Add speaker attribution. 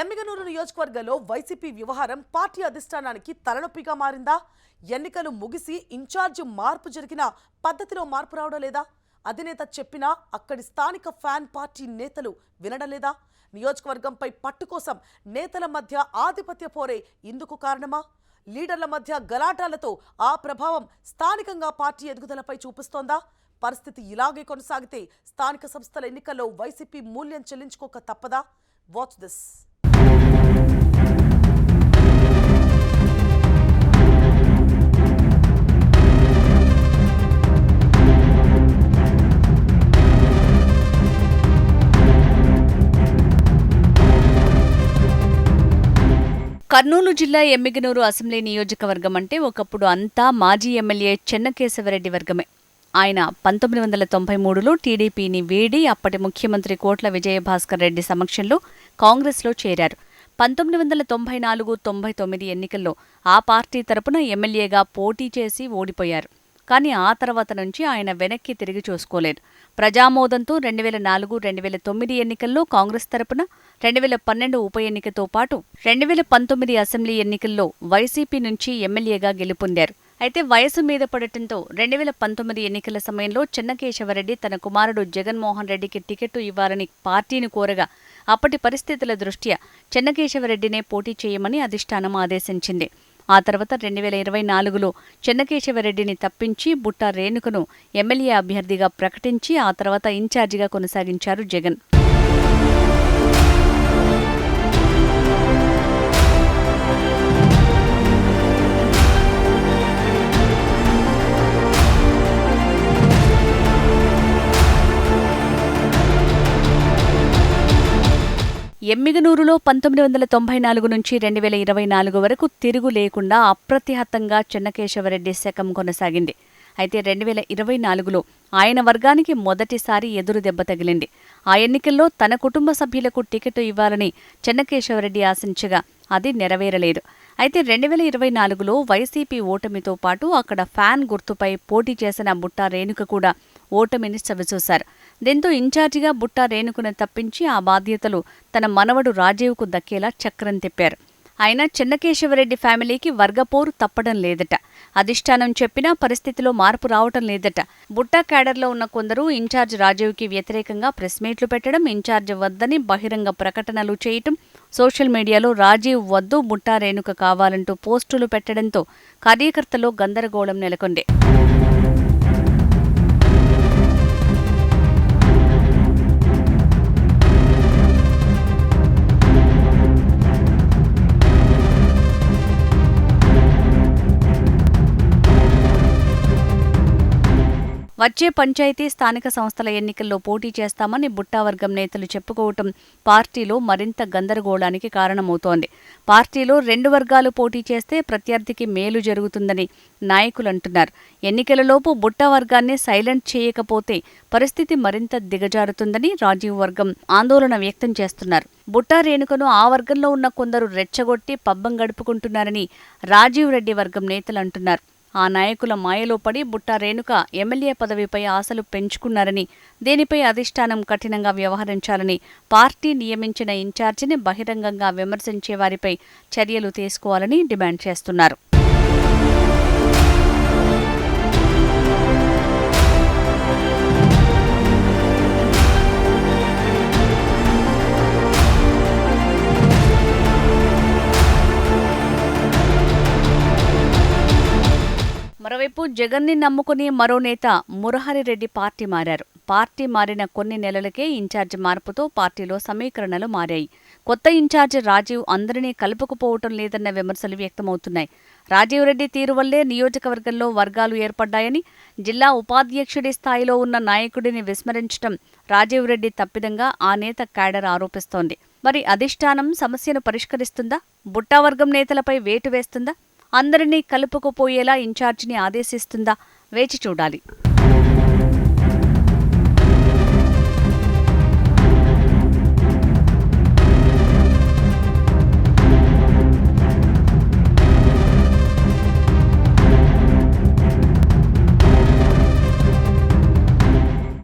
Speaker 1: ఎమ్మిగనూరు నియోజకవర్గంలో వైసీపీ వ్యవహారం పార్టీ అధిష్టానానికి తలనొప్పిగా మారిందా? ఎన్నికలు ముగిసి ఇన్ఛార్జ్ మార్పు జరిగిన పద్ధతిలో మార్పు రావడం లేదా? అధినేత చెప్పినా అక్కడి స్థానిక ఫ్యాన్ పార్టీ నేతలు వినడం లేదా? నియోజకవర్గంపై పట్టు కోసం నేతల మధ్య ఆధిపత్య పోరే ఇందుకు కారణమా? లీడర్ల మధ్య గలాటాలతో ఆ ప్రభావం స్థానికంగా పార్టీ ఎదుగుదలపై చూపిస్తోందా? పరిస్థితి ఇలాగే కొనసాగితే స్థానిక సంస్థల ఎన్నికల్లో వైసీపీ మూల్యం చెల్లించుకోక తప్పదా? Watch this.
Speaker 2: కర్నూలు జిల్లా ఎమ్మిగనూరు అసెంబ్లీ నియోజకవర్గం అంటే ఒకప్పుడు అంతా మాజీ ఎమ్మెల్యే చెన్నకేశవరెడ్డి వర్గమే. ఆయన 1993లో టీడీపీని వీడి అప్పటి ముఖ్యమంత్రి కోట్ల విజయభాస్కర్ రెడ్డి సమక్షంలో కాంగ్రెస్లో చేరారు. 1994-99 ఎన్నికల్లో ఆ పార్టీ తరపున ఎమ్మెల్యేగా పోటీ చేసి ఓడిపోయారు. కానీ ఆ తర్వాత నుంచి ఆయన వెనక్కి తిరిగి చూసుకోలేదు. ప్రజామోదంతో 2004-2009 ఎన్నికల్లో కాంగ్రెస్ తరపున, 2012 ఉప ఎన్నికతో పాటు 2019 అసెంబ్లీ ఎన్నికల్లో వైసీపీ నుంచి ఎమ్మెల్యేగా గెలుపొందారు. అయితే వయసు మీద పడటంతో 2019 ఎన్నికల సమయంలో చెన్నకేశవరెడ్డి తన కుమారుడు జగన్మోహన్ రెడ్డికి టికెట్టు ఇవ్వాలని పార్టీని కోరగా అప్పటి పరిస్థితుల దృష్ట్యా చెన్నకేశవరెడ్డినే పోటీ చేయమని అధిష్టానం ఆదేశించింది. ఆ తర్వాత 2024లో చెన్నకేశవరెడ్డిని తప్పించి బుట్టా రేణుకను ఎమ్మెల్యే అభ్యర్థిగా ప్రకటించి ఆ తర్వాత ఇన్ఛార్జిగా కొనసాగించారు జగన్. ఎమ్మిగనూరులో 1994 నుంచి 2024 వరకు తిరుగు లేకుండా అప్రతిహతంగా చెన్నకేశవరెడ్డి శకం కొనసాగింది. అయితే 2024లో ఆయన వర్గానికి మొదటిసారి ఎదురు దెబ్బ తగిలింది. ఆ ఎన్నికల్లో తన కుటుంబ సభ్యులకు టికెట్ ఇవ్వాలని చెన్నకేశవరెడ్డి ఆశించగా అది నెరవేరలేదు. అయితే 2024లో వైసీపీ ఓటమితో పాటు అక్కడ ఫ్యాన్ గుర్తుపై పోటీ చేసిన బుట్టా రేణుక కూడా ఓటమిని చవిచూశారు. దీంతో ఇన్ఛార్జిగా బుట్టా రేణుకును తప్పించి ఆ బాధ్యతలు తన మనవడు రాజీవ్కు దక్కేలా చక్రం తిప్పారు. అయినా చెన్నకేశవరెడ్డి ఫ్యామిలీకి వర్గపోరు తప్పడం లేదట. అధిష్టానం చెప్పినా పరిస్థితిలో మార్పు రావటం లేదట. బుట్టా క్యాడర్లో ఉన్న కొందరు ఇన్ఛార్జ్ రాజీవ్కి వ్యతిరేకంగా ప్రెస్ మీట్లు పెట్టడం, ఇన్ఛార్జ్ వద్దని బహిరంగ ప్రకటనలు చేయటం, సోషల్ మీడియాలో రాజీవ్ వద్దు బుట్టా రేణుక కావాలంటూ పోస్టులు పెట్టడంతో కార్యకర్తల్లో గందరగోళం నెలకొంది. వచ్చే పంచాయతీ స్థానిక సంస్థల ఎన్నికల్లో పోటీ చేస్తామని బుట్టా వర్గం నేతలు చెప్పుకోవటం పార్టీలో మరింత గందరగోళానికి కారణమవుతోంది. పార్టీలో 2 వర్గాలు పోటీ చేస్తే ప్రత్యర్థికి మేలు జరుగుతుందని నాయకులంటున్నారు. ఎన్నికలలోపు బుట్టా వర్గాన్ని సైలెంట్ చేయకపోతే పరిస్థితి మరింత దిగజారుతుందని రాజీవ్ వర్గం ఆందోళన వ్యక్తం చేస్తున్నారు. బుట్టా రేణుకను ఆ వర్గంలో ఉన్న కొందరు రెచ్చగొట్టి పబ్బం గడుపుకుంటున్నారని రాజీవ్ రెడ్డి వర్గం నేతలు అంటున్నారు. ఆ నాయకుల మాయలో పడి బుట్టా రేణుక ఎమ్మెల్యే పదవిపై ఆశలు పెంచుకున్నారని, దీనిపై అధిష్టానం కఠినంగా వ్యవహరించాలని, పార్టీ నియమించిన ఇన్ఛార్జిని బహిరంగంగా విమర్శించే వారిపై చర్యలు తీసుకోవాలని డిమాండ్ చేస్తున్నారు. మరోవైపు జగన్ని నమ్ముకుని మరో నేత మురహరిరెడ్డి పార్టీ మారారు. పార్టీ మారిన కొన్ని నెలలకే ఇన్ఛార్జ్ మార్పుతో పార్టీలో సమీకరణలు మారాయి. కొత్త ఇన్ఛార్జ్ రాజీవ్ అందరినీ కలుపుకుపోవటం లేదన్న విమర్శలు వ్యక్తమవుతున్నాయి. రాజీవ్ రెడ్డి తీరు వల్లే నియోజకవర్గంలో వర్గాలు ఏర్పడ్డాయని, జిల్లా ఉపాధ్యక్షుడి స్థాయిలో ఉన్న నాయకుడిని విస్మరించడం రాజీవ్ రెడ్డి తప్పిదంగా ఆ నేత క్యాడర్ ఆరోపిస్తోంది. మరి అధిష్టానం సమస్యను పరిష్కరిస్తుందా? బుట్టా వర్గం నేతలపై వేటు వేస్తుందా? అందరినీ కలుపుకుపోయేలా ఇన్ఛార్జిని ఆదేశిస్తుందా? వేచి చూడాలి.